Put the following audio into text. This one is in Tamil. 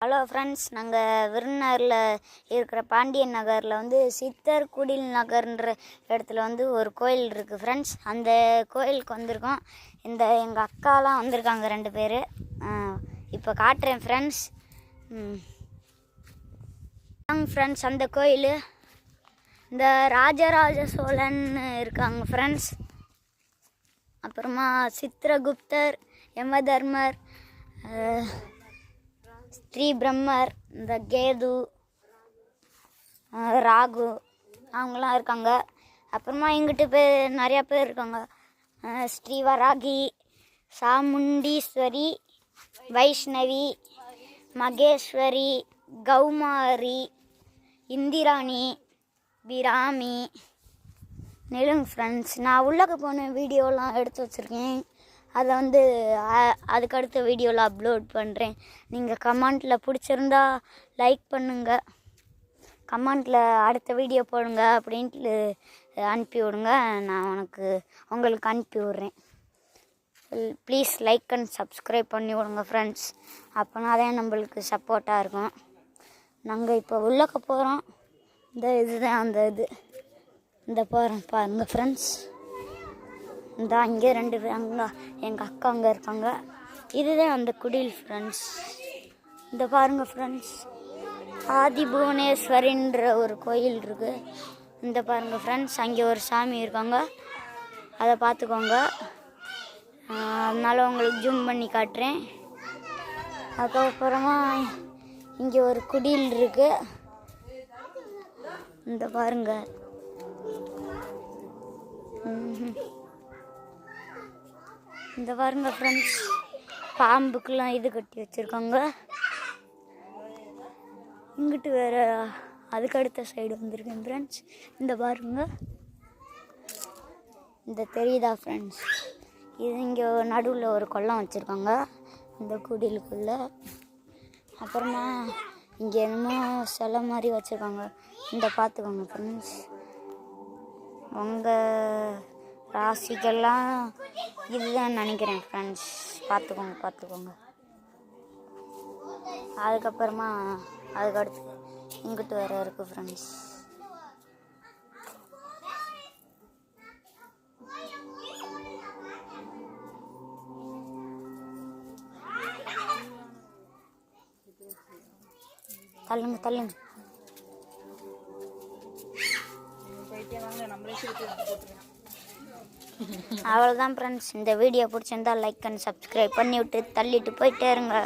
ஹலோ ஃப்ரெண்ட்ஸ், நாங்கள் விருதுநகரில் இருக்கிற பாண்டியன் நகரில் வந்து சித்தர் குடில் நகர்ன்ற இடத்துல வந்து ஒரு கோயில் இருக்குது ஃப்ரெண்ட்ஸ். அந்த கோயிலுக்கு வந்திருக்கோம். எங்கள் அக்காலாம் வந்திருக்காங்க 2 பேர். இப்போ காட்டுறேன் ஃப்ரெண்ட்ஸ். ஃப்ரெண்ட்ஸ், அந்த கோயில் இந்த ராஜராஜ சோழன் இருக்காங்க ஃப்ரெண்ட்ஸ். அப்புறமா சித்திரகுப்தர், யமதர்மர், ஸ்ரீ பிரம்மர், இந்த கேது, ராகு அவங்களாம் இருக்காங்க. அப்புறமா இங்கிட்டு நிறையா பேர் இருக்காங்க. ஸ்ரீவராகி, சாமுண்டீஸ்வரி, வைஷ்ணவி, மகேஸ்வரி, கௌமாரி, இந்திராணி, பிராமி நெலுங்க ஃப்ரெண்ட்ஸ். நான் உள்ளக்க போன வீடியோலாம் எடுத்து வச்சுருக்கேன். அதை வந்து அதுக்கடுத்த வீடியோவில் அப்லோட் பண்ணுறேன். நீங்கள் கமெண்ட்டில் பிடிச்சிருந்தா லைக் பண்ணுங்கள், கமெண்ட்டில் அடுத்த வீடியோ போடுங்க அப்படின்ட்டு அனுப்பி விடுங்க. நான் உங்களுக்கு அனுப்பி விட்றேன். ப்ளீஸ் லைக் அண்ட் சப்ஸ்கிரைப் பண்ணி விடுங்க ஃப்ரெண்ட்ஸ். அப்போனா தான் நம்மளுக்கு சப்போர்ட்டாக இருக்கும். நாங்கள் இப்போ உள்ளக்க போகிறோம். இதுதான் அந்த இந்த பாருங்க ஃப்ரெண்ட்ஸ். இந்த அங்கே 2 பேர், அங்கே எங்கள் அக்கா அங்கே இருக்காங்க. இதுதான் அந்த குடில் ஃப்ரெண்ட்ஸ். இந்த பாருங்க ஃப்ரெண்ட்ஸ், ஆதி புவனேஸ்வரின்ற ஒரு கோயில் இருக்குது. இந்த பாருங்க ஃப்ரெண்ட்ஸ், அங்கே ஒரு சாமி இருக்காங்க, அதை பார்த்துக்கோங்க. அதனால உங்களுக்கு ஜூம் பண்ணி காட்டுறேன். அதுக்கப்புறமா இங்கே ஒரு குடில் இருக்குது. இந்த பாருங்க. இந்த பாருங்க ஃப்ரெண்ட்ஸ், பாம்புக்கெல்லாம் இது கட்டி வச்சுருக்காங்க. இங்கிட்டு வேறு அதுக்கு அடுத்த சைடு வந்திருக்கேன் ஃப்ரெண்ட்ஸ். இந்த பாருங்க, இந்த தெரியுதா ஃப்ரெண்ட்ஸ்? இது இங்கே நடுவில் ஒரு குளம் வச்சுருக்காங்க இந்த குடிலுக்குள்ளே. அப்புறமா இங்கே என்னமோ சிலை மாதிரி வச்சுருக்காங்க. இந்த பார்த்துக்கோங்க ஃப்ரெண்ட்ஸ். உங்கள் ராசிக்கெல்லாம் இதுதான் நினைக்கிறேன் ஃப்ரெண்ட்ஸ். பார்த்துக்கோங்க. அதுக்கப்புறமா அதுக்கடுத்து இங்கிட்டு வேறு இருக்குது ஃப்ரெண்ட்ஸ். தள்ளுங்க. அவ்வளோதான் ஃப்ரெண்ட்ஸ். இந்த வீடியோ பிடிச்சிருந்தா லைக் அண்ட் சப்ஸ்கிரைப் பண்ணி விட்டு தள்ளிட்டு போயிட்டே இருங்க.